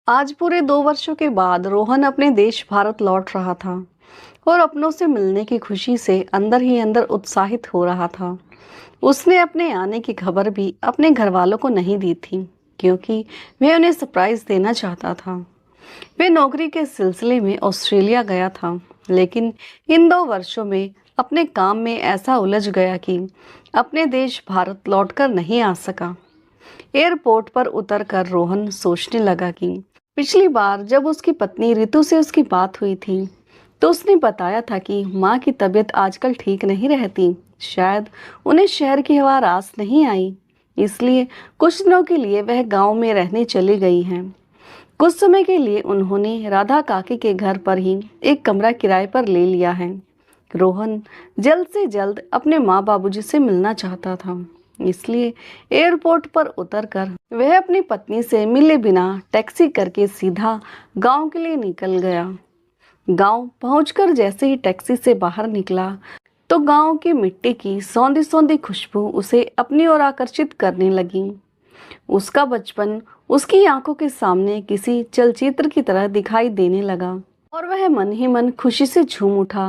आज पूरे 2 वर्षों के बाद रोहन अपने देश भारत लौट रहा था और अपनों से मिलने की खुशी से अंदर ही अंदर उत्साहित हो रहा था। उसने अपने आने की खबर भी अपने घर वालों को नहीं दी थी, क्योंकि वह उन्हें सरप्राइज देना चाहता था। वह नौकरी के सिलसिले में ऑस्ट्रेलिया गया था, लेकिन इन 2 वर्षों में अपने काम में ऐसा उलझ गया कि अपने देश भारत लौटकर नहीं आ सका। एयरपोर्ट पर उतरकर रोहन सोचने लगा कि पिछली बार जब उसकी पत्नी रितु से उसकी बात हुई थी, तो उसने बताया था कि माँ की तबीयत आजकल ठीक नहीं रहती। शायद उन्हें शहर की हवा रास नहीं आई, इसलिए कुछ दिनों के लिए वह गांव में रहने चली गई हैं। कुछ समय के लिए उन्होंने राधा काकी के घर पर ही एक कमरा किराए पर ले लिया है। रोहन जल्द से जल्द अपने माँ बाबूजी से मिलना चाहता था, इसलिए एयरपोर्ट पर उतरकर वह अपनी पत्नी से मिले बिना टैक्सी करके सीधा गांव के लिए निकल गया। गांव पहुंचकर जैसे ही टैक्सी से बाहर निकला, तो गांव की मिट्टी की सौंधी सौंधी खुशबू उसे अपनी ओर आकर्षित करने लगी। उसका बचपन उसकी आंखों के सामने किसी चलचित्र की तरह दिखाई देने लगा और वह मन ही मन खुशी से झूम उठा।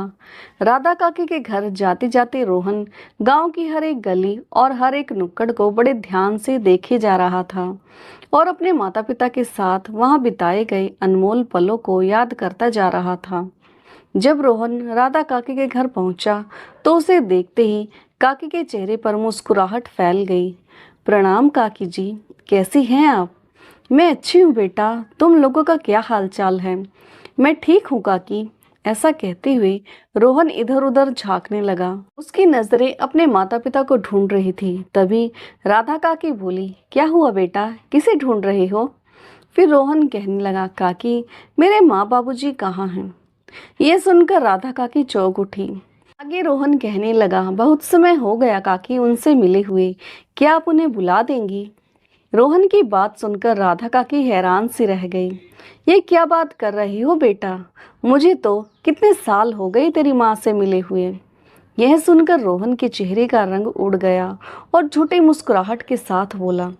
राधा काकी के घर जाते जाते रोहन गांव की हर एक गली और हर एक नुक्कड़ को बड़े ध्यान से देखे जा रहा था और अपने माता पिता के साथ वहां बिताए गए अनमोल पलों को याद करता जा रहा था। जब रोहन राधा काकी के घर पहुंचा, तो उसे देखते ही काकी के चेहरे पर मुस्कुराहट फैल गई। प्रणाम काकी जी, कैसी हैं आप? मैं अच्छी हूँ बेटा, तुम लोगों का क्या हाल चाल है? मैं ठीक हूँ काकी। ऐसा कहते हुए रोहन इधर उधर झांकने लगा। उसकी नजरें अपने माता पिता को ढूंढ रही थी। तभी राधा काकी बोली, क्या हुआ बेटा, किसे ढूंढ रहे हो? फिर रोहन कहने लगा, काकी मेरे माँ बाबूजी कहाँ हैं? यह सुनकर राधा काकी चौंक उठी। आगे रोहन कहने लगा, बहुत समय हो गया काकी उनसे मिले हुए, क्या आप उन्हें बुला देंगी? रोहन की बात सुनकर राधा काकी हैरान सी रह गई। ये क्या बात कर रही हो बेटा, मुझे तो कितने साल हो गए तेरी माँ से मिले हुए। यह सुनकर रोहन के चेहरे का रंग उड़ गया और झूठी मुस्कुराहट के साथ बोला,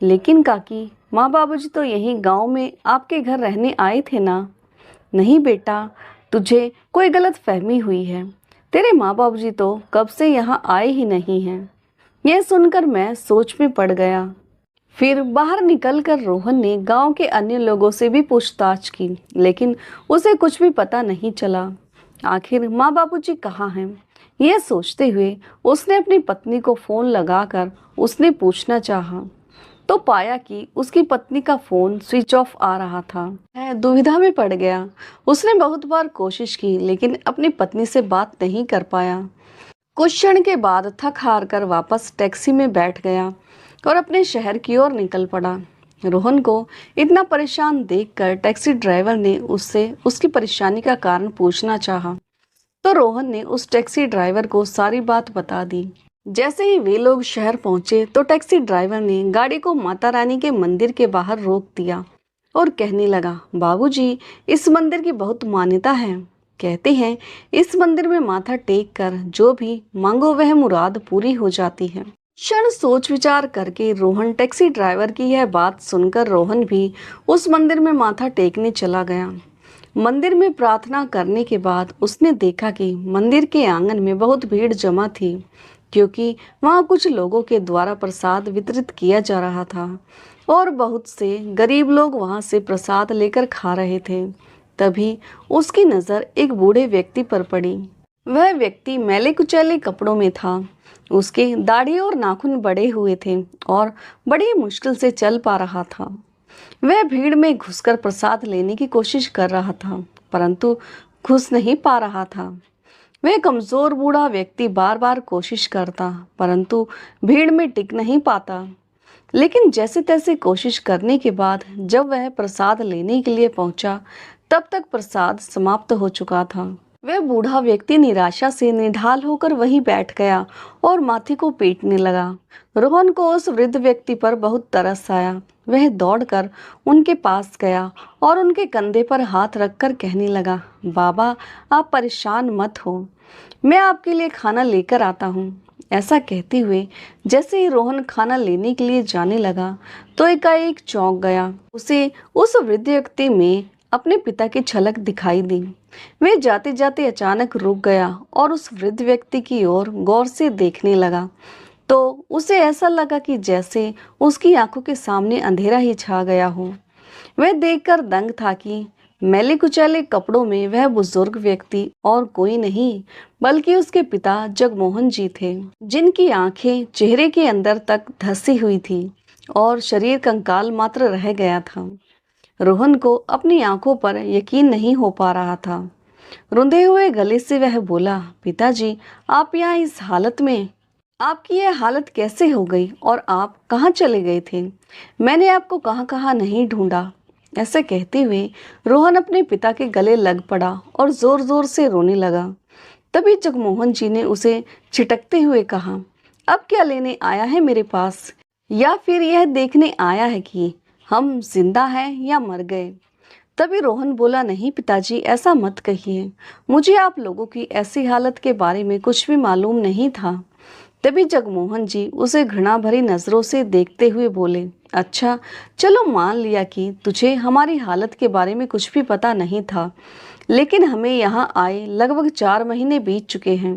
लेकिन काकी माँ बाबूजी तो यहीं गांव में आपके घर रहने आए थे ना? नहीं बेटा, तुझे कोई गलत फहमी हुई है। तेरे माँ बाबूजी तो कब से यहाँ आए ही नहीं हैं। यह सुनकर मैं सोच में पड़ गया। फिर बाहर निकलकर रोहन ने गांव के अन्य लोगों से भी पूछताछ की, लेकिन उसे कुछ भी पता नहीं चला। आखिर माँ बाबूजी कहाँ हैं? यह सोचते हुए उसने अपनी पत्नी को फोन लगाकर उसने पूछना चाहा, तो पाया कि उसकी पत्नी का फोन स्विच ऑफ आ रहा था। वह दुविधा में पड़ गया। उसने बहुत बार कोशिश की, लेकिन अपनी पत्नी से बात नहीं कर पाया। कुछ क्षण के बाद थक हार कर वापस टैक्सी में बैठ गया और अपने शहर की ओर निकल पड़ा। रोहन को इतना परेशान देखकर टैक्सी ड्राइवर ने उससे उसकी परेशानी का कारण पूछना चाहा, तो रोहन ने उस टैक्सी ड्राइवर को सारी बात बता दी। जैसे ही वे लोग शहर पहुंचे, तो टैक्सी ड्राइवर ने गाड़ी को माता रानी के मंदिर के बाहर रोक दिया और कहने लगा, बाबूजी इस मंदिर की बहुत मान्यता है। कहते हैं इस मंदिर में माथा टेक कर जो भी मांगो वह मुराद पूरी हो जाती है। क्षण सोच विचार करके रोहन टैक्सी ड्राइवर की यह बात सुनकर रोहन भी उस मंदिर में माथा टेकने चला गया। मंदिर में प्रार्थना करने के बाद उसने देखा कि मंदिर के आंगन में बहुत भीड़ जमा थी, क्योंकि वहां कुछ लोगों के द्वारा प्रसाद वितरित किया जा रहा था और बहुत से गरीब लोग वहां से प्रसाद लेकर खा रहे थे। तभी उसकी नज़र एक बूढ़े व्यक्ति पर पड़ी। वह व्यक्ति मैले कुचैले कपड़ों में था। उसके दाढ़ी और नाखून बड़े हुए थे और बड़ी मुश्किल से चल पा रहा था। वह भीड़ में घुसकर प्रसाद लेने की कोशिश कर रहा था, परंतु घुस नहीं पा रहा था। वह कमजोर बूढ़ा व्यक्ति बार बार कोशिश करता, परंतु भीड़ में टिक नहीं पाता। लेकिन जैसे तैसे कोशिश करने के बाद जब वह प्रसाद लेने के लिए पहुंचा, तब तक प्रसाद समाप्त हो चुका था। वह बूढ़ा व्यक्ति निराशा से निढाल होकर वहीं बैठ गया और माथे को पीटने लगा। रोहन को उस वृद्ध व्यक्ति पर बहुत तरस आया। वह दौड़कर उनके पास गया और उनके कंधे पर हाथ रखकर कहने लगा, बाबा आप परेशान मत हो, मैं आपके लिए खाना लेकर आता हूँ। ऐसा कहते हुए जैसे ही रोहन खाना लेने के लिए जाने लगा तो एकाएक चौंक गया। उसे उस वृद्ध व्यक्ति में अपने पिता की झलक दिखाई दी। वह जाते जाते अचानक रुक गया और उस वृद्ध व्यक्ति की ओर गौर से देखने लगा। तो उसे ऐसा लगा कि जैसे उसकी आंखों के सामने अंधेरा ही छा गया हो। वह देखकर दंग था कि मैले कुचैले कपड़ों में वह बुजुर्ग व्यक्ति और कोई नहीं बल्कि उसके पिता जगमोहन जी थे, जिनकी आंखें चेहरे के अंदर तक धंसी हुई थी और शरीर कंकाल मात्र रह गया था। रोहन को अपनी आंखों पर यकीन नहीं हो पा रहा था। रुंधे हुए गले से वह बोला, पिताजी, आप यहाँ इस हालत में? आपकी यह हालत कैसे हो गई और आप कहाँ चले गए थे? मैंने आपको कहाँ कहाँ नहीं ढूंढा। ऐसे कहते हुए रोहन अपने पिता के गले लग पड़ा और जोर जोर से रोने लगा। तभी जगमोहन जी ने उसे छिटकते हुए कहा, अब क्या लेने आया है मेरे पास? या फिर यह देखने आया है कि हम जिंदा हैं या मर गए? तभी रोहन बोला, नहीं पिताजी, ऐसा मत कहिए। मुझे आप लोगों की ऐसी हालत के बारे में कुछ भी मालूम नहीं था। तभी जगमोहन जी उसे घृणा भरी नजरों से देखते हुए बोले, अच्छा चलो मान लिया कि तुझे हमारी हालत के बारे में कुछ भी पता नहीं था, लेकिन हमें यहाँ आए लगभग 4 महीने बीत चुके हैं।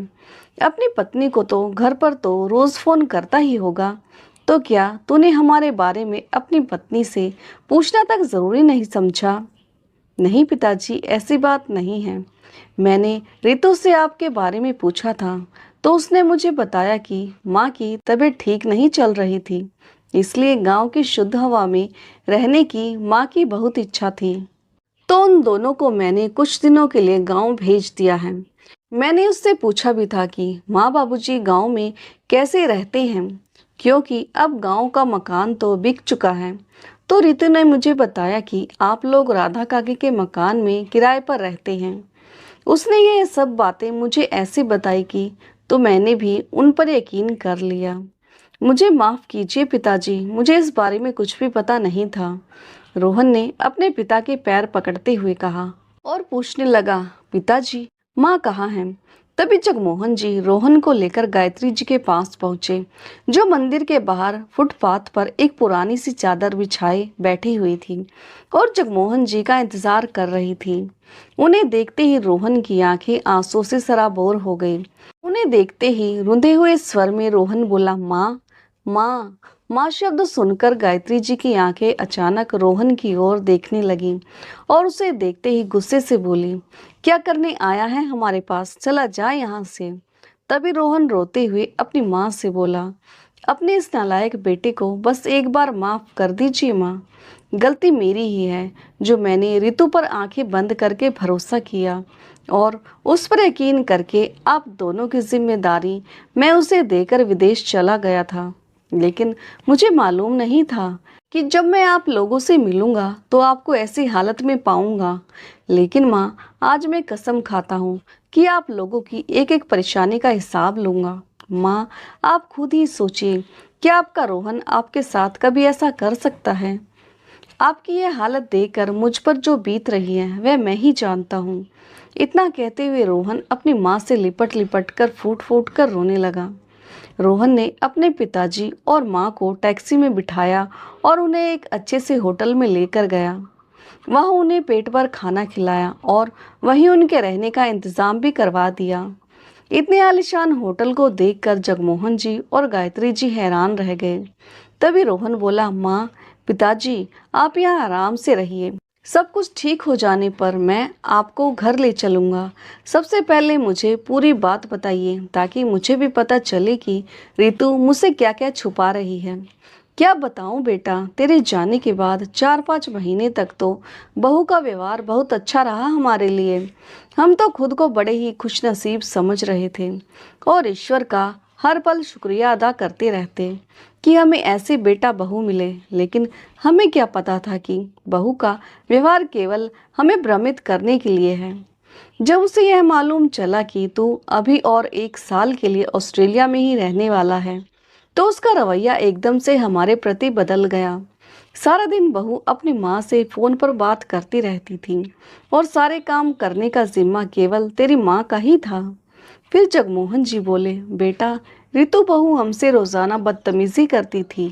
अपनी पत्नी को तो घर पर तो रोज फोन करता ही होगा, तो क्या तूने हमारे बारे में अपनी पत्नी से पूछना तक जरूरी नहीं समझा? नहीं पिताजी, ऐसी बात नहीं है। मैंने रितु से आपके बारे में पूछा था तो उसने मुझे बताया कि माँ की तबीयत ठीक नहीं चल रही थी, इसलिए गांव की शुद्ध हवा में रहने की माँ की बहुत इच्छा थी। तो उन दोनों को मैंने कुछ दिनों के लिए गांव भेज दिया है। मैंने उससे पूछा भी था कि माँ बाबूजी गांव में कैसे रहते हैं, क्योंकि अब गांव का मकान तो बिक चुका है। तो रितु ने मुझे बताया कि आप लोग राधा काकी के मकान में किराए पर रहते हैं। उसने ये सब बातें मुझे ऐसे बताई कि तो मैंने भी उन पर यकीन कर लिया। मुझे माफ कीजिए पिताजी, मुझे इस बारे में कुछ भी पता नहीं था। रोहन ने अपने पिता के पैर पकड़ते हुए कहा और पूछने लगा, पिताजी, माँ कहाँ है? तभी जगमोहन जी रोहन को लेकर गायत्री जी के पास पहुंचे, जो मंदिर के बाहर फुटपाथ पर एक पुरानी सी चादर बिछाए बैठी हुई थी और जगमोहन जी का इंतजार कर रही थी। उन्हें देखते ही रोहन की आंखें आंसू से सराबोर हो गई। उन्हें देखते ही रुंधे हुए स्वर में रोहन बोला, माँ, माँ। माँ शब्द सुनकर गायत्री जी की आंखें अचानक रोहन की ओर देखने लगी और उसे देखते ही गुस्से से बोली, क्या करने आया है हमारे पास? चला जा यहाँ से। तभी रोहन रोते हुए अपनी माँ से बोला, अपने इस नालायक बेटे को बस एक बार माफ कर दीजिए माँ। गलती मेरी ही है जो मैंने रितु पर आंखें बंद करके भरोसा किया और उस पर यकीन करके आप दोनों की जिम्मेदारी मैं उसे देकर विदेश चला गया था। लेकिन मुझे मालूम नहीं था कि जब मैं आप लोगों से मिलूंगा तो आपको ऐसी हालत में पाऊंगा। लेकिन माँ, आज मैं कसम खाता हूँ कि आप लोगों की एक एक परेशानी का हिसाब लूंगा। माँ, आप खुद ही सोचिए, क्या आपका रोहन आपके साथ कभी ऐसा कर सकता है? आपकी यह हालत देखकर मुझ पर जो बीत रही है वह मैं ही जानता हूँ। इतना कहते हुए रोहन अपनी माँ से लिपट लिपट कर फूट फूट कर रोने लगा। रोहन ने अपने पिताजी और माँ को टैक्सी में बिठाया और उन्हें एक अच्छे से होटल में लेकर गया। वहाँ उन्हें पेट भर खाना खिलाया और वहीं उनके रहने का इंतजाम भी करवा दिया। इतने आलीशान होटल को देखकर जगमोहन जी और गायत्री जी हैरान रह गए। तभी रोहन बोला, माँ, पिताजी, आप यहाँ आराम से रहिए। सब कुछ ठीक हो जाने पर मैं आपको घर ले चलूँगा। सबसे पहले मुझे पूरी बात बताइए ताकि मुझे भी पता चले कि रितु मुझसे क्या क्या छुपा रही है। क्या बताऊं बेटा, तेरे जाने के बाद 4-5 महीने तक तो बहू का व्यवहार बहुत अच्छा रहा हमारे लिए। हम तो खुद को बड़े ही खुशनसीब समझ रहे थे और ईश्वर का हर पल शुक्रिया अदा करते रहते कि हमें ऐसी बेटा बहू मिले। लेकिन हमें क्या पता था कि बहू का व्यवहार केवल हमें भ्रमित करने के लिए है। जब उसे यह मालूम चला कि तू अभी और 1 साल के लिए ऑस्ट्रेलिया में ही रहने वाला है, तो उसका रवैया एकदम से हमारे प्रति बदल गया। सारा दिन बहू अपनी माँ से फोन पर बात करती रहती थी और सारे काम करने का जिम्मा केवल तेरी माँ का ही था। फिर जगमोहन जी बोले, बेटा, रितु बहू हमसे रोजाना बदतमीजी करती थी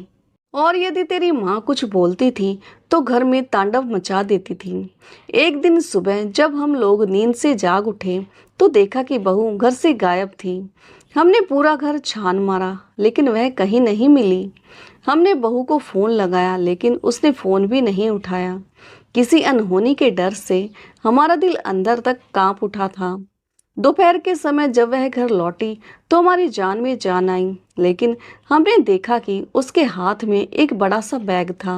और यदि तेरी माँ कुछ बोलती थी तो घर में तांडव मचा देती थी। एक दिन सुबह जब हम लोग नींद से जाग उठे तो देखा कि बहू घर से गायब थी। हमने पूरा घर छान मारा लेकिन वह कहीं नहीं मिली। हमने बहू को फोन लगाया लेकिन उसने फोन भी नहीं उठाया। किसी अनहोनी के डर से हमारा दिल अंदर तक कांप उठा था। दोपहर के समय जब वह घर लौटी तो हमारी जान में जान आई, लेकिन हमने देखा कि उसके हाथ में एक बड़ा सा बैग था।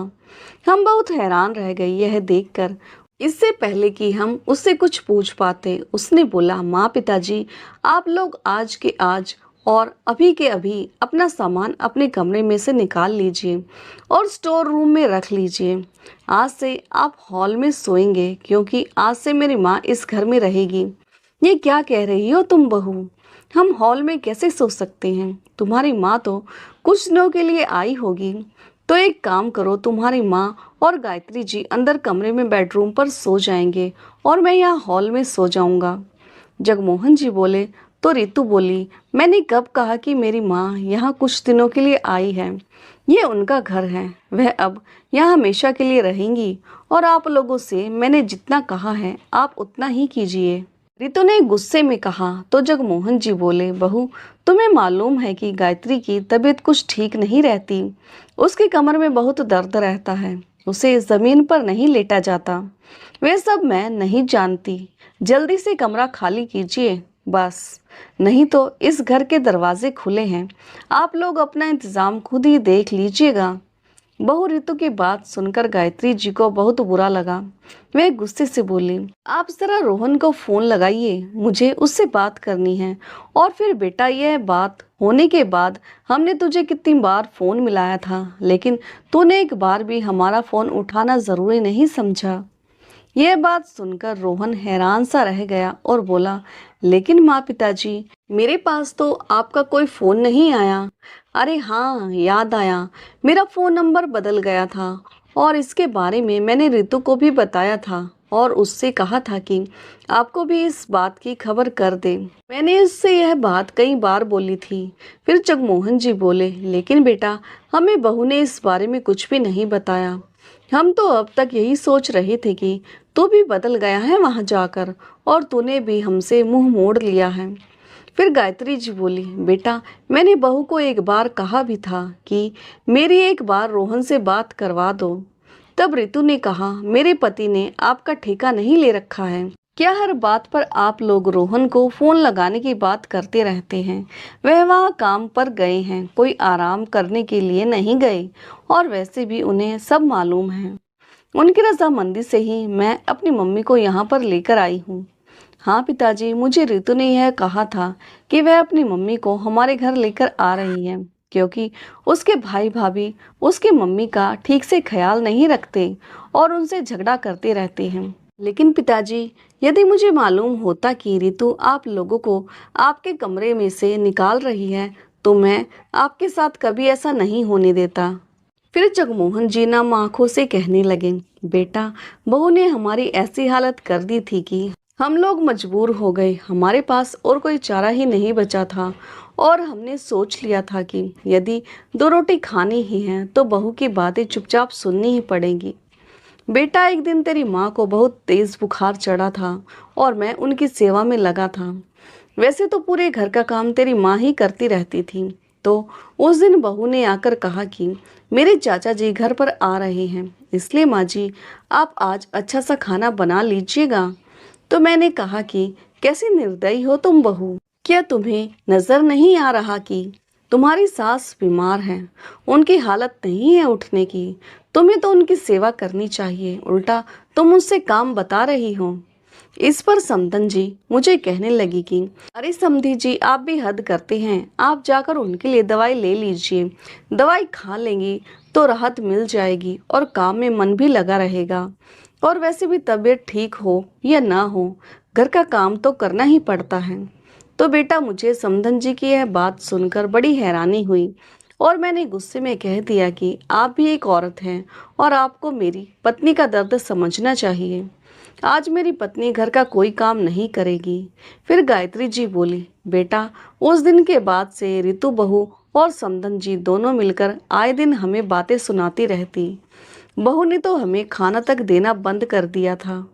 हम बहुत हैरान रह गए यह देखकर। इससे पहले कि हम उससे कुछ पूछ पाते उसने बोला, माँ पिताजी, आप लोग आज के आज और अभी के अभी अपना सामान अपने कमरे में से निकाल लीजिए और स्टोर रूम में रख लीजिए। आज से आप हॉल में सोएंगे क्योंकि आज से मेरी माँ इस घर में रहेगी। ये क्या कह रही हो तुम बहू? हम हॉल में कैसे सो सकते हैं? तुम्हारी माँ तो कुछ दिनों के लिए आई होगी। तो एक काम करो, तुम्हारी माँ और गायत्री जी अंदर कमरे में बेडरूम पर सो जाएंगे और मैं यहाँ हॉल में सो जाऊंगा। जगमोहन जी बोले तो रितु बोली, मैंने कब कहा कि मेरी माँ यहाँ कुछ दिनों के लिए आई है? ये उनका घर है, वह अब यहाँ हमेशा के लिए रहेंगी और आप लोगों से मैंने जितना कहा है आप उतना ही कीजिए। रितु ने गुस्से में कहा तो जगमोहन जी बोले, बहू तुम्हें मालूम है कि गायत्री की तबीयत कुछ ठीक नहीं रहती। उसके कमर में बहुत दर्द रहता है, उसे जमीन पर नहीं लेटा जाता। वे सब मैं नहीं जानती। जल्दी से कमरा खाली कीजिए बस, नहीं तो इस घर के दरवाजे खुले हैं, आप लोग अपना इंतजाम खुद ही देख लीजिएगा। बहू रितु की बात सुनकर गायत्री जी को बहुत बुरा लगा। वे गुस्से से बोली, आप जरा रोहन को फोन लगाइए, मुझे उससे बात करनी है। और फिर बेटा, यह बात होने के बाद हमने तुझे कितनी बार फोन मिलाया था, लेकिन तूने एक बार भी हमारा फोन उठाना जरूरी नहीं समझा। यह बात सुनकर रोहन हैरान सा रह गया और बोला, लेकिन माँ पिताजी, मेरे पास तो आपका कोई फोन नहीं आया। अरे हाँ, याद आया, मेरा फोन नंबर बदल गया था और इसके बारे में मैंने रितु को भी बताया था और उससे कहा था कि आपको भी इस बात की खबर कर दे। मैंने उससे यह बात कई बार बोली थी। फिर जगमोहन जी बोले, लेकिन बेटा, हमें बहू ने इस बारे में कुछ भी नहीं बताया। हम तो अब तक यही सोच रहे थे कि तू भी बदल गया है वहां जाकर और तूने भी हमसे मुंह मोड़ लिया है। फिर गायत्री जी बोली, बेटा, मैंने बहू को एक बार कहा भी था कि मेरी एक बार रोहन से बात करवा दो। तब रितु ने कहा, मेरे पति ने आपका ठेका नहीं ले रखा है क्या? हर बात पर आप लोग रोहन को फोन लगाने की बात करते रहते हैं। वह वहाँ काम पर गए हैं, कोई आराम करने के लिए नहीं गए और वैसे भी उन्हें सब मालूम है। उनकी रजामंदी से ही मैं अपनी मम्मी को यहाँ पर लेकर आई हूँ। हाँ पिताजी, मुझे रितु ने यह कहा था कि वह अपनी मम्मी को हमारे घर लेकर आ रही है क्योंकि उसके भाई भाभी उसकी मम्मी का ठीक से ख्याल नहीं रखते और उनसे झगड़ा करते रहते हैं। लेकिन पिताजी, यदि मुझे मालूम होता कि रितु आप लोगों को आपके कमरे में से निकाल रही है तो मैं आपके साथ कभी ऐसा नहीं होने देता। फिर जगमोहन जी नम आंखों से कहने लगे, बेटा, बहू ने हमारी ऐसी हालत कर दी थी कि हम लोग मजबूर हो गए। हमारे पास और कोई चारा ही नहीं बचा था और हमने सोच लिया था कि यदि दो रोटी खानी ही है तो बहू की बातें चुपचाप सुननी ही पड़ेगी। बेटा, एक दिन तेरी माँ को बहुत तेज बुखार चढ़ा था और मैं उनकी सेवा में लगा था। वैसे तो पूरे घर का काम तेरी माँ ही करती रहती थी। तो उस दिन बहू ने आकर कहा कि मेरे चाचा जी घर पर आ रहे हैं, इसलिए माँ जी आप आज अच्छा सा खाना बना लीजिएगा। तो मैंने कहा कि कैसी निर्दयी हो तुम बहू, क्या तुम्हें नजर नहीं आ रहा कि तुम्हारी सास बीमार है, उनकी हालत नहीं है उठने की। तुम्हें तो उनकी सेवा करनी चाहिए, उल्टा तुम उससे काम बता रही हो। इस पर समधन जी मुझे कहने लगी कि अरे समधी जी, आप भी हद करते हैं। आप जाकर उनके लिए दवाई ले लीजिए, दवाई खा लेंगी तो राहत मिल जाएगी और काम में मन भी लगा रहेगा। और वैसे भी तबीयत ठीक हो या ना हो, घर का काम तो करना ही पड़ता है। तो बेटा, मुझे समधन जी की यह बात सुनकर बड़ी हैरानी हुई और मैंने गुस्से में कह दिया कि आप भी एक औरत हैं और आपको मेरी पत्नी का दर्द समझना चाहिए। आज मेरी पत्नी घर का कोई काम नहीं करेगी। फिर गायत्री जी बोली, बेटा, उस दिन के बाद से रितु बहू और समधन जी दोनों मिलकर आए दिन हमें बातें सुनाती रहती। बहू ने तो हमें खाना तक देना बंद कर दिया था।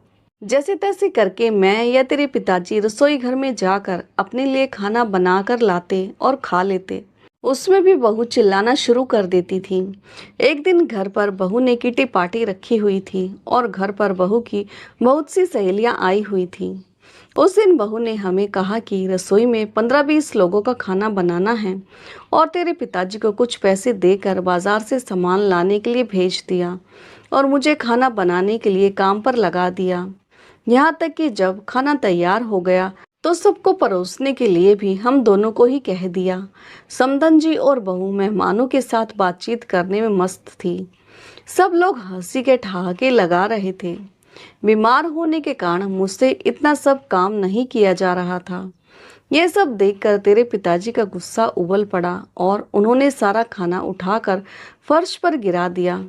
जैसे तैसे करके मैं या तेरे पिताजी रसोई घर में जाकर अपने लिए खाना बना कर लाते और खा लेते। उसमें भी बहू चिल्लाना शुरू कर देती थी। एक दिन घर पर बहू ने किटी पार्टी रखी हुई थी और घर पर बहू की बहुत सी सहेलियां आई हुई थी। उस दिन बहू ने हमें कहा कि रसोई में 15-20 लोगों का खाना बनाना है और तेरे पिताजी को कुछ पैसे देकर बाजार से सामान लाने के लिए भेज दिया और मुझे खाना बनाने के लिए काम पर लगा दिया। यहाँ तक कि जब खाना तैयार हो गया तो सबको परोसने के लिए भी हम दोनों को ही कह दिया। समधन जी और बहू मेहमानों के साथ बातचीत करने में मस्त थी। सब लोग हंसी के ठहाके लगा रहे थे। बीमार होने के कारण मुझसे इतना सब काम नहीं किया जा रहा था। यह सब देखकर तेरे पिताजी का गुस्सा उबल पड़ा और उन्होंने सारा खाना उठाकर फर्श पर गिरा दिया।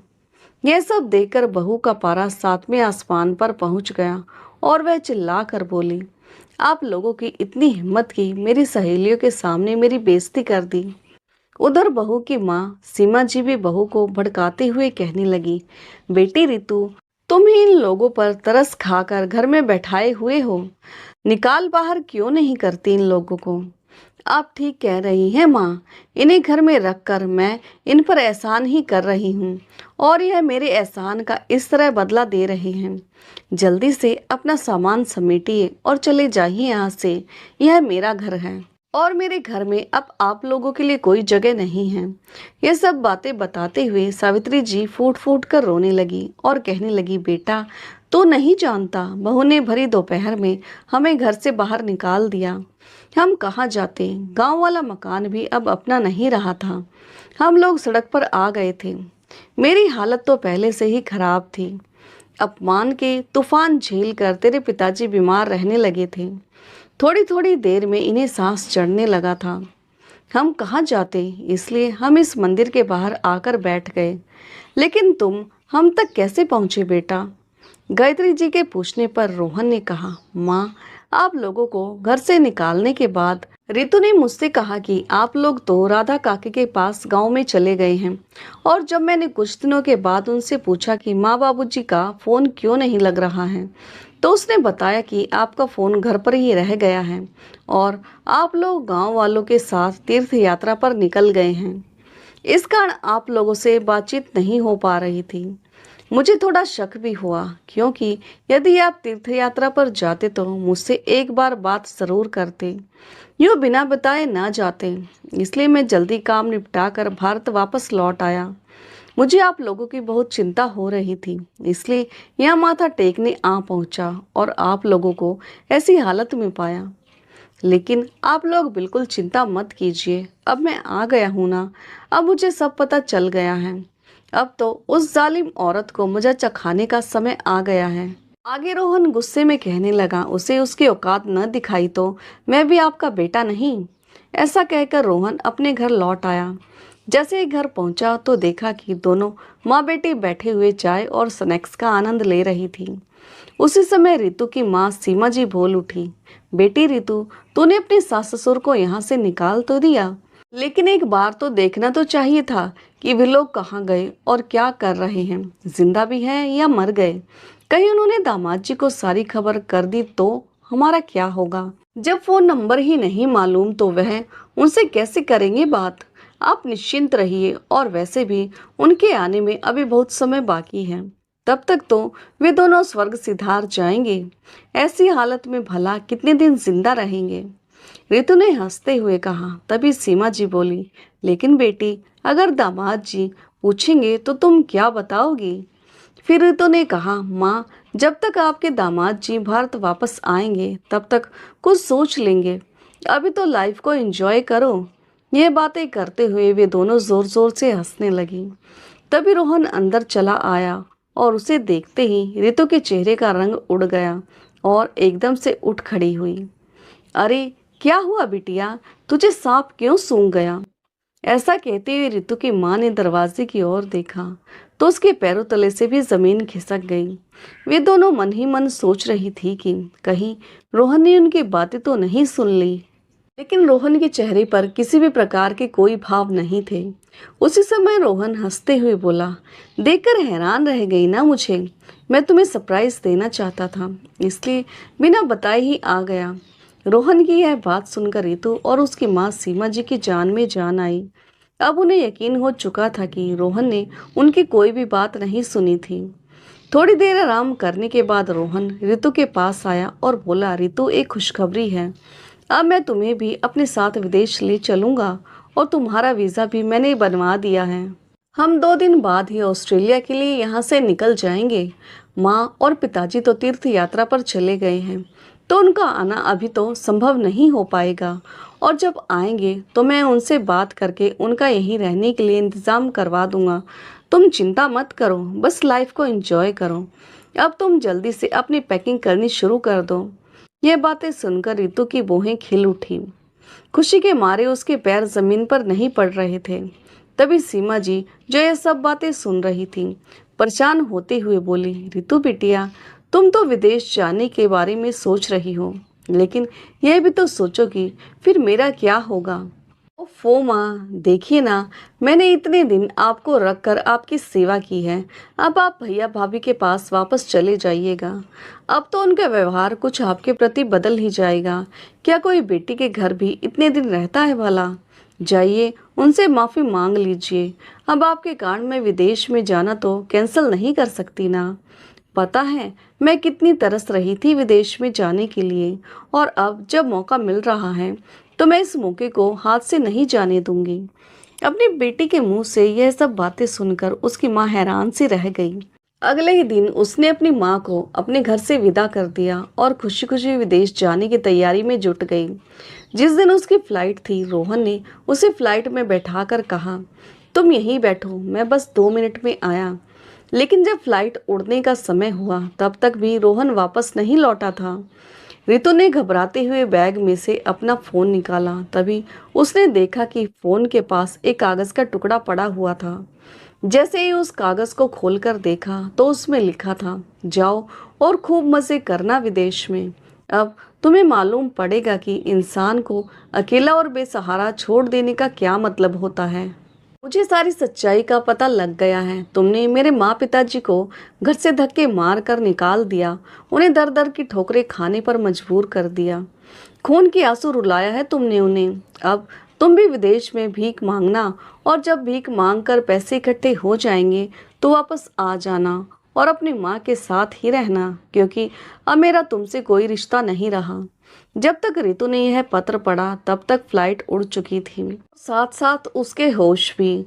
यह सब देखकर बहू का पारा 7वें आसमान पर पहुंच गया और वह चिल्ला कर बोली, आप लोगों की इतनी हिम्मत की मेरी सहेलियों के सामने मेरी बेइज्जती कर दी। उधर बहू की माँ सीमा जी भी बहू को भड़काते हुए कहने लगी, बेटी रितु, तुम ही इन लोगों पर तरस खाकर घर में बैठाए हुए हो, निकाल बाहर क्यों नहीं करती इन लोगों को। आप ठीक कह रही हैं माँ, इन्हें घर में रखकर मैं इन पर एहसान ही कर रही हूँ और यह मेरे एहसान का इस तरह बदला दे रहे हैं। जल्दी से अपना सामान समेटिए और चले जाइए यहाँ से। यह मेरा घर है और मेरे घर में अब आप लोगों के लिए कोई जगह नहीं है। ये सब बातें बताते हुए सावित्री जी फूट फूट कर रोने लगी और कहने लगी, बेटा, तू नहीं जानता, बहू ने भरी दोपहर में हमें घर से बाहर निकाल दिया। हम कहाँ जाते, गांव वाला मकान भी अब अपना नहीं रहा था। हम लोग सड़क पर आ गए थे। मेरी हालत तो पहले से ही खराब थी। अपमान के तूफान झेल कर तेरे पिताजी बीमार रहने लगे थे। थोड़ी थोड़ी देर में इन्हें सांस चढ़ने लगा था। हम कहाँ जाते, इसलिए हम इस मंदिर के बाहर आकर बैठ गए। लेकिन तुम हम तक कैसे पहुँचे बेटा? गायत्री जी के पूछने पर रोहन ने कहा, माँ, आप लोगों को घर से निकालने के बाद रितु ने मुझसे कहा कि आप लोग तो राधा काकी के पास गांव में चले गए हैं और जब मैंने कुछ दिनों के बाद उनसे पूछा कि माँ बाबूजी का फ़ोन क्यों नहीं लग रहा है, तो उसने बताया कि आपका फ़ोन घर पर ही रह गया है और आप लोग गांव वालों के साथ तीर्थ यात्रा पर निकल गए हैं। इस कारण आप लोगों से बातचीत नहीं हो पा रही थी। मुझे थोड़ा शक भी हुआ, क्योंकि यदि आप तीर्थ यात्रा पर जाते तो मुझसे एक बार बात जरूर करते, यूँ बिना बताए ना जाते। इसलिए मैं जल्दी काम निपटा कर भारत वापस लौट आया। मुझे आप लोगों की बहुत चिंता हो रही थी, इसलिए यहाँ माथा टेकने आ पहुँचा और आप लोगों को ऐसी हालत में पाया। लेकिन आप लोग बिल्कुल चिंता मत कीजिए, अब मैं आ गया हूँ ना, अब मुझे सब पता चल गया है। अब तो उस जालिम औरत को मजा चखाने का समय आ गया है। आगे रोहन गुस्से में कहने लगा, उसे उसकी औकात न दिखाई तो मैं भी आपका बेटा नहीं। ऐसा कहकर रोहन अपने घर लौट आया। जैसे ही घर पहुंचा तो देखा कि दोनों माँ बेटी बैठे हुए चाय और स्नैक्स का आनंद ले रही थी। उसी समय रितु की माँ सीमा जी बोल उठी, बेटी रितु, तूने अपने सास ससुर को यहाँ से निकाल तो दिया, लेकिन एक बार तो देखना तो चाहिए था कि वे लोग कहाँ गए और क्या कर रहे हैं, जिंदा भी हैं या मर गए। कहीं उन्होंने दामाद जी को सारी खबर कर दी तो हमारा क्या होगा? जब फोन नंबर ही नहीं मालूम तो वह उनसे कैसे करेंगे बात? आप निश्चिंत रहिए, और वैसे भी उनके आने में अभी बहुत समय बाकी है। तब तक तो वे दोनों स्वर्ग सिधार जाएंगे। ऐसी हालत में भला कितने दिन जिंदा रहेंगे? रितु ने हंसते हुए कहा। तभी सीमा जी बोली, लेकिन बेटी, अगर दामाद जी पूछेंगे तो तुम क्या बताओगी? फिर रितु ने कहा, माँ, जब तक आपके दामाद जी भारत वापस आएंगे तब तक कुछ सोच लेंगे। अभी तो लाइफ को एंजॉय करो। ये बातें करते हुए वे दोनों जोर जोर से हंसने लगी। तभी रोहन अंदर चला आया और उसे देखते ही रितु के चेहरे का रंग उड़ गया और एकदम से उठ खड़ी हुई। अरे, क्या हुआ बिटिया, तुझे सांप क्यों सूंघ गया? ऐसा कहते हुए रितु की माँ ने दरवाजे की ओर देखा तो उसके पैरों तले से भी जमीन खिसक गई। वे दोनों मन ही मन सोच रही थी कि कहीं रोहन ने उनकी बातें तो नहीं सुन ली, लेकिन रोहन के चेहरे पर किसी भी प्रकार के कोई भाव नहीं थे। उसी समय रोहन हंसते हुए बोला, देखकर हैरान रह गई ना मुझे। मैं तुम्हें सरप्राइज देना चाहता था, इसलिए बिना बताए ही आ गया। रोहन की यह बात सुनकर रितु और उसकी माँ सीमा जी की जान में जान आई। अब उन्हें यकीन हो चुका था कि रोहन ने उनकी कोई भी बात नहीं सुनी थी। थोड़ी देर आराम करने के बाद रोहन रितु के पास आया और बोला, रितु एक खुशखबरी है। अब मैं तुम्हें भी अपने साथ विदेश ले चलूंगा और तुम्हारा वीज़ा भी मैंने बनवा दिया है। हम 2 दिन बाद ही ऑस्ट्रेलिया के लिए यहाँ से निकल जाएंगे। माँ और पिताजी तो तीर्थ यात्रा पर चले गए हैं, तो उनका आना अभी तो संभव नहीं हो पाएगा। और जब आएंगे तो मैं उनसे बात करके उनका यहीं रहने के लिए इंतज़ाम करवा दूंगा। तुम चिंता मत करो, बस लाइफ को एंजॉय करो। अब तुम जल्दी से अपनी पैकिंग करनी शुरू कर दो। यह बातें सुनकर रितु की भौहें खिल उठी। खुशी के मारे उसके पैर जमीन पर नहीं पड़ रहे थे। तभी सीमा जी, जो यह सब बातें सुन रही थी, परेशान होते हुए बोली, रितु बिटिया, तुम तो विदेश जाने के बारे में सोच रही हो, लेकिन यह भी तो सोचो कि फिर मेरा क्या होगा। ओफो माँ, देखिए ना, मैंने इतने दिन आपको रखकर आपकी सेवा की है। अब आप भैया भाभी के पास वापस चले जाइएगा। अब तो उनका व्यवहार कुछ आपके प्रति बदल ही जाएगा। क्या कोई बेटी के घर भी इतने दिन रहता है भला? जाइए, उनसे माफ़ी मांग लीजिए। अब आपके कारण मैं विदेश में जाना तो कैंसिल नहीं कर सकती ना। पता है मैं कितनी तरस रही थी विदेश में जाने के लिए, और अब जब मौका मिल रहा है तो मैं इस मौके को हाथ से नहीं जाने दूंगी। अपनी बेटी के मुंह से यह सब बातें सुनकर उसकी माँ हैरान सी रह गई। अगले ही दिन उसने अपनी माँ को अपने घर से विदा कर दिया और खुशी खुशी विदेश जाने की तैयारी में जुट गई। जिस दिन उसकी फ्लाइट थी, रोहन ने उसे फ्लाइट में बैठाकर कहा, तुम यहीं बैठो, मैं बस 2 मिनट में आया। लेकिन जब फ्लाइट उड़ने का समय हुआ तब तक भी रोहन वापस नहीं लौटा था। रितु ने घबराते हुए बैग में से अपना फ़ोन निकाला। तभी उसने देखा कि फ़ोन के पास एक कागज़ का टुकड़ा पड़ा हुआ था। जैसे ही उस कागज़ को खोलकर देखा तो उसमें लिखा था, जाओ और खूब मज़े करना विदेश में। अब तुम्हें मालूम पड़ेगा कि इंसान को अकेला और बेसहारा छोड़ देने का क्या मतलब होता है। मुझे सारी सच्चाई का पता लग गया है। तुमने मेरे माँ पिताजी को घर से धक्के मार कर निकाल दिया, उन्हें दर दर की ठोकरें खाने पर मजबूर कर दिया, खून के आंसू रुलाया है तुमने उन्हें। अब तुम भी विदेश में भीख मांगना, और जब भीख मांग कर पैसे इकट्ठे हो जाएंगे तो वापस आ जाना और अपनी माँ के साथ ही रहना, क्योंकि अब मेरा तुमसे कोई रिश्ता नहीं रहा। जब तक रितु ने यह पत्र पढ़ा तब तक फ्लाइट उड़ चुकी थी, साथ साथ उसके होश भी।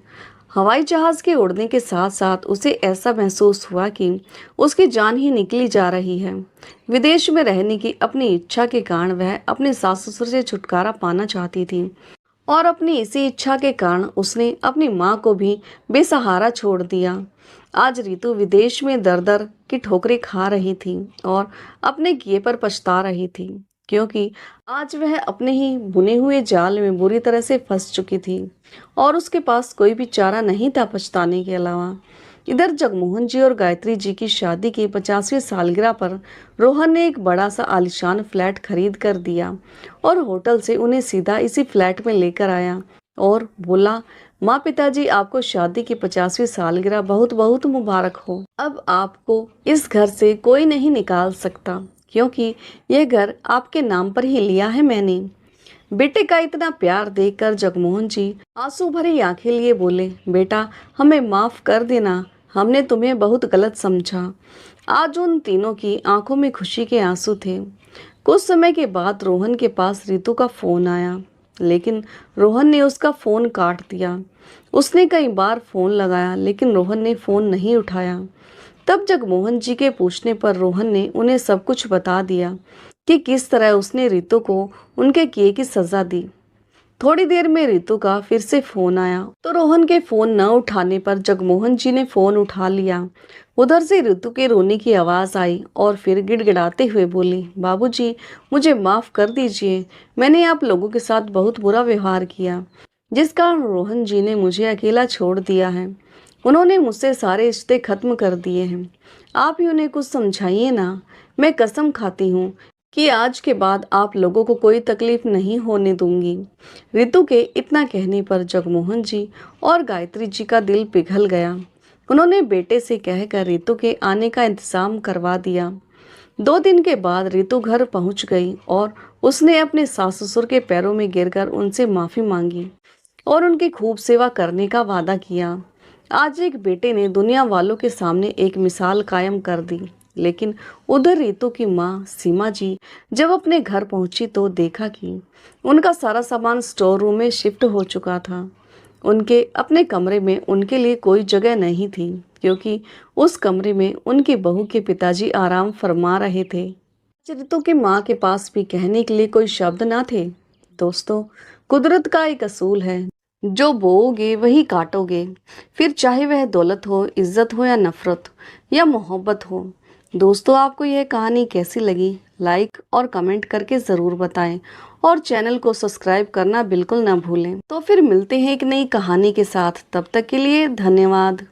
हवाई जहाज के उड़ने के साथ साथ उसे ऐसा महसूस हुआ कि उसकी जान ही निकली जा रही है। विदेश में रहने की अपनी इच्छा के कारण वह अपने सास ससुर से छुटकारा पाना चाहती थी, और अपनी इसी इच्छा के कारण उसने अपनी माँ को भी बेसहारा छोड़ दिया। आज रितु विदेश में दर दर की ठोकरें खा रही थी और अपने किए पर पछता रही थी, क्योंकि आज वह अपने ही बुने हुए जाल में बुरी तरह से फंस चुकी थी और उसके पास कोई भी चारा नहीं था पछताने के अलावा। इधर जगमोहन जी और गायत्री जी की शादी की 50वीं सालगिरह पर रोहन ने एक बड़ा सा आलीशान फ्लैट खरीद कर दिया और होटल से उन्हें सीधा इसी फ्लैट में लेकर आया और बोला, माँ पिताजी, आपको शादी की 50वीं सालगिरह बहुत बहुत मुबारक हो। अब आपको इस घर से कोई नहीं निकाल सकता, क्योंकि यह घर आपके नाम पर ही लिया है मैंने। बेटे का इतना प्यार देखकर जगमोहन जी आंसू भरी आंखें लिए बोले, बेटा हमें माफ कर देना, हमने तुम्हें बहुत गलत समझा। आज उन तीनों की आंखों में खुशी के आंसू थे। कुछ समय के बाद रोहन के पास रितु का फोन आया, लेकिन रोहन ने उसका फोन काट दिया। उसने कई बार फोन लगाया लेकिन रोहन ने फोन नहीं उठाया। तब जगमोहन जी के पूछने पर रोहन ने उन्हें सब कुछ बता दिया कि किस तरह उसने रितु को उनके किए की सजा दी। थोड़ी देर में रितु का फिर से फोन आया तो रोहन के फोन न उठाने पर जगमोहन जी ने फोन उठा लिया। उधर से रितु के रोने की आवाज आई और फिर गिड़गिड़ाते हुए बोली, बाबूजी मुझे माफ कर दीजिए, मैंने आप लोगों के साथ बहुत बुरा व्यवहार किया, जिस कारण रोहन जी ने मुझे अकेला छोड़ दिया है। उन्होंने मुझसे सारे रिश्ते खत्म कर दिए हैं। आप ही उन्हें कुछ समझाइए ना। मैं कसम खाती हूँ कि आज के बाद आप लोगों को कोई तकलीफ नहीं होने दूंगी। रितु के इतना कहने पर जगमोहन जी और गायत्री जी का दिल पिघल गया। उन्होंने बेटे से कहकर रितु के आने का इंतजाम करवा दिया। 2 दिन के बाद रितु घर पहुंच गई और उसने अपने सास ससुर के पैरों में गिरकर उनसे माफी मांगी और उनकी खूब सेवा करने का वादा किया। आज एक बेटे ने दुनिया वालों के सामने एक मिसाल कायम कर दी। लेकिन उधर रितु की माँ सीमा जी जब अपने घर पहुंची तो देखा कि उनका सारा सामान स्टोर रूम में शिफ्ट हो चुका था। उनके अपने कमरे में उनके लिए कोई जगह नहीं थी, क्योंकि उस कमरे में उनकी बहू के पिताजी आराम फरमा रहे थे। रितु की माँ के पास भी कहने के लिए कोई शब्द ना थे। दोस्तों, कुदरत का एक असूल है, जो बोओगे वही काटोगे। फिर चाहे वह दौलत हो, इज्जत हो या नफरत या मोहब्बत हो। दोस्तों, आपको यह कहानी कैसी लगी? लाइक और कमेंट करके ज़रूर बताएं और चैनल को सब्सक्राइब करना बिल्कुल ना भूलें। तो फिर मिलते हैं एक नई कहानी के साथ। तब तक के लिए धन्यवाद।